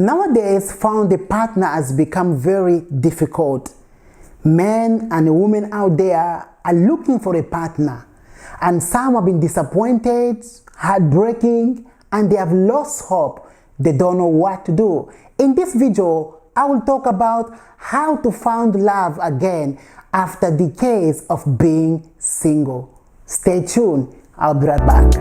Nowadays, found a partner has become very difficult. Men and women out there are looking for a partner, and some have been disappointed, heartbreaking, and they have lost hope. They don't know what to do. In this video, I will talk about how to find love again after decades of being single. Stay tuned. I'll be right back.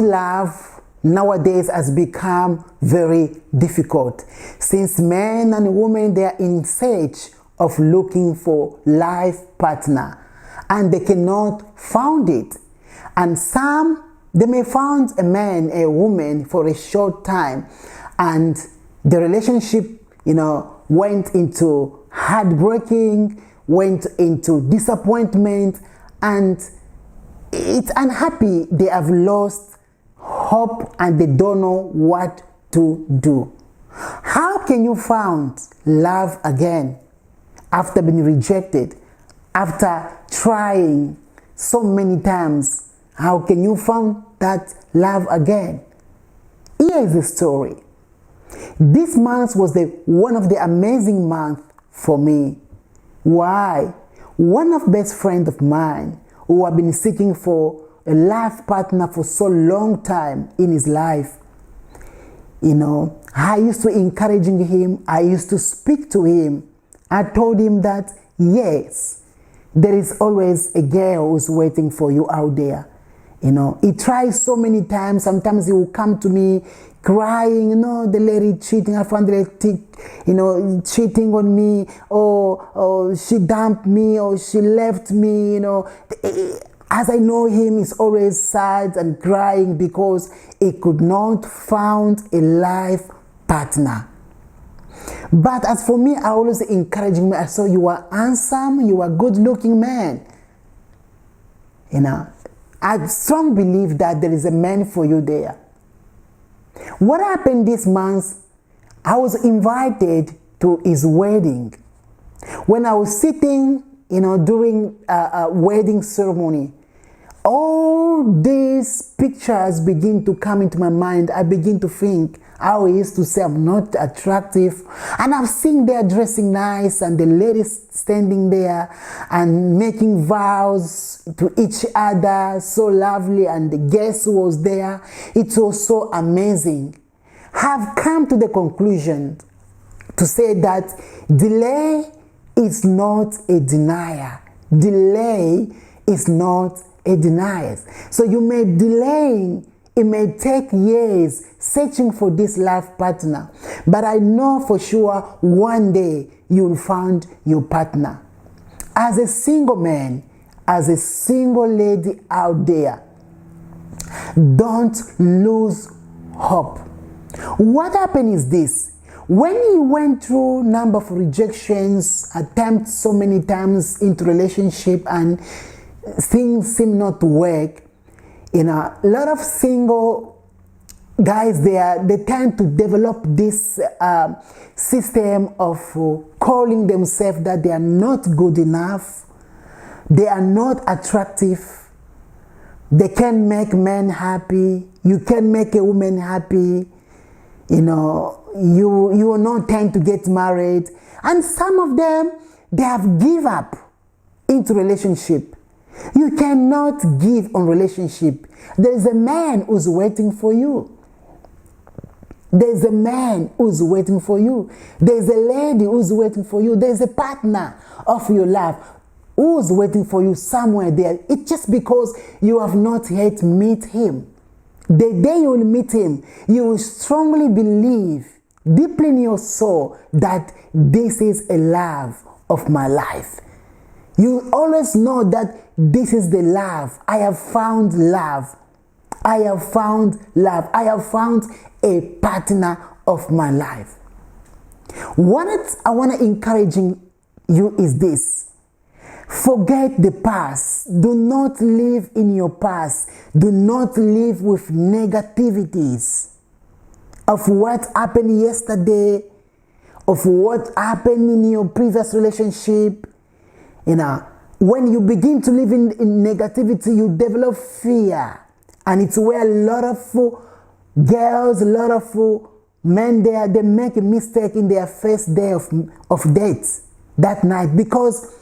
Love nowadays has become very difficult since men and women, they are in search of looking for life partner and they cannot find it. And some, they may find a man, a woman for a short time, and the relationship, went into heartbreaking, went into disappointment, and it's unhappy. They have lost hope and they don't know what to do. How can you find love again after being rejected, after trying so many times? How can you find that love again? Here is the story. This month was one of the amazing months for me. Why? One of best friend of mine who have been seeking for a life partner for so long time in his life. I used to encouraging him. I used to speak to him. I told him that, yes, there is always a girl who's waiting for you out there. He tries so many times. Sometimes he will come to me crying, the lady cheating, I found the lady, cheating on me, or she dumped me, or she left me, As I know him, he's always sad and crying because he could not find a life partner. But as for me, I always encouraging me. I saw you are handsome, you are good looking man. I strongly believe that there is a man for you there. What happened this month, I was invited to his wedding. When I was sitting, during a wedding ceremony, all these pictures begin to come into my mind. I begin to think how he used to say I'm not attractive. And I've seen they dressing nice and the ladies standing there and making vows to each other, so lovely, and the guest who was there, it was so amazing. I've come to the conclusion to say that delay is not a denier. Delay is not a denier. So you may delay, it may take years searching for this life partner, but I know for sure one day you'll find your partner. As a single man, as a single lady out there, don't lose hope. What happened is this: when you went through number of rejections, attempts so many times into relationship and things seem not to work, a lot of single guys they tend to develop this system of calling themselves that they are not good enough, they are not attractive, they can't make men happy, you can't make a woman happy, you will not tend to get married, and some of them, they have give up into relationship. You cannot give on relationship. There is a man who's waiting for you. There's a man who's waiting for you. There's a lady who's waiting for you. There's a partner of your life who's waiting for you somewhere there. It's just because you have not yet met him. The day you will meet him, you will strongly believe deeply in your soul that this is a love of my life. You always know that this is the love. I have found love. I have found love. I have found a partner of my life. What I want to encourage you is this: Forget the past. Do not live in your past. Do not live with negativities. of what happened yesterday, of what happened in your previous relationship. When you begin to live in negativity, you develop fear. And it's where a lot of girls, a lot of men, they make a mistake in their first day of dates that night, because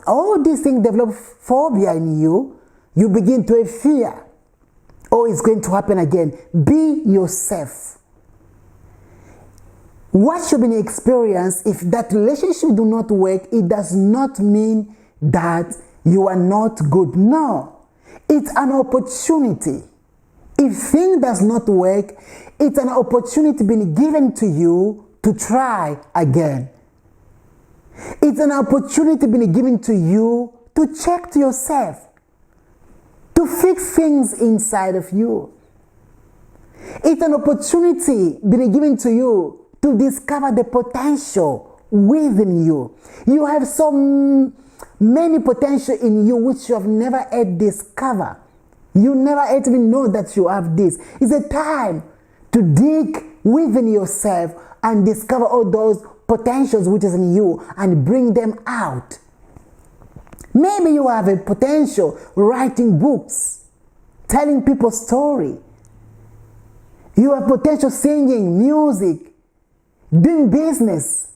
all these things develop phobia in you. You begin to have fear. Oh, it's going to happen again. Be yourself. What should be the experience? If that relationship do not work, it does not mean that you are not good. No, it's an opportunity. If thing does not work, it's an opportunity being given to you to try again. It's an opportunity being given to you to check to yourself, to fix things inside of you. It's an opportunity being given to you to discover the potential within you. You have so many potential in you which you have never yet discovered. You never yet even know that you have this. It's a time to dig within yourself and discover all those potentials which is in you and bring them out. Maybe you have a potential writing books, telling people story. You have potential singing, music, doing business.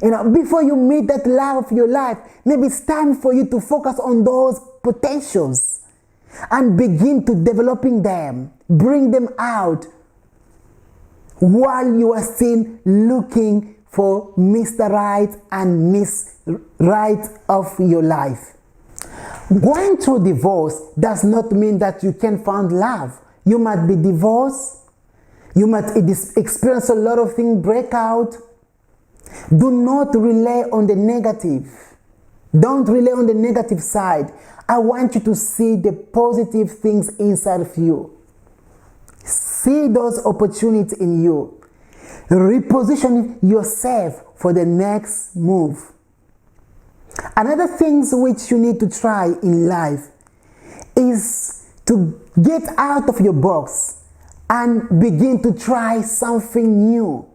Before you meet that love of your life, maybe it's time for you to focus on those potentials and begin to developing them, bring them out while you are still looking for Mr. Right and Miss Right of your life. Going through divorce does not mean that you can't find love. You might be divorced. You might experience a lot of things break out. Do not rely on the negative. Don't rely on the negative side. I want you to see the positive things inside of you. See those opportunities in you. Reposition yourself for the next move. Another things which you need to try in life is to get out of your box and begin to try something new.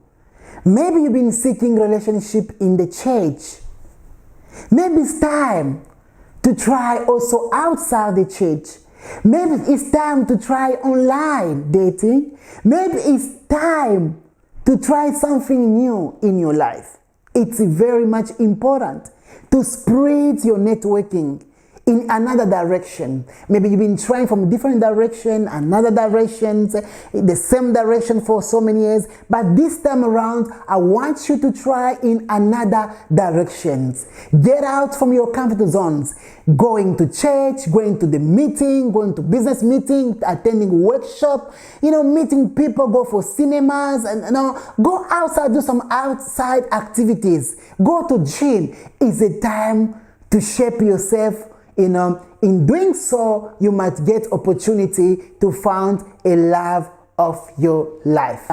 Maybe you've been seeking relationship in the church. Maybe it's time to try also outside the church. Maybe it's time to try online dating. Maybe it's time to try something new in your life. It's very much important to spread your networking in another direction. Maybe you've been trying from a different direction, another direction, the same direction for so many years, but this time around, I want you to try in another direction. Get out from your comfort zones. Going to church, going to the meeting, going to business meeting, attending workshop, meeting people, go for cinemas, and go outside, do some outside activities. Go to gym. It's a time to shape yourself. In doing so, you might get opportunity to find a love of your life.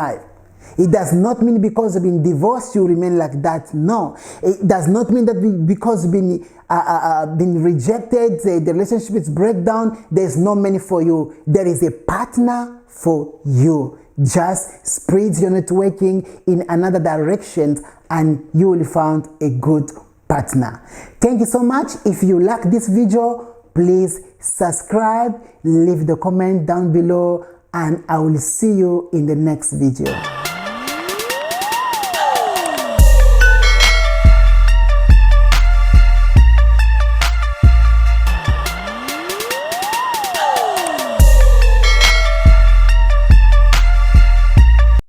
It does not mean because you've been divorced, you remain like that. No. It does not mean that because you've been rejected, the relationship is breakdown, there's no money for you. There is a partner for you. Just spread your networking in another direction and you will find a good partner. Thank you so much. If you like this video, please subscribe, leave the comment down below, and I will see you in the next video.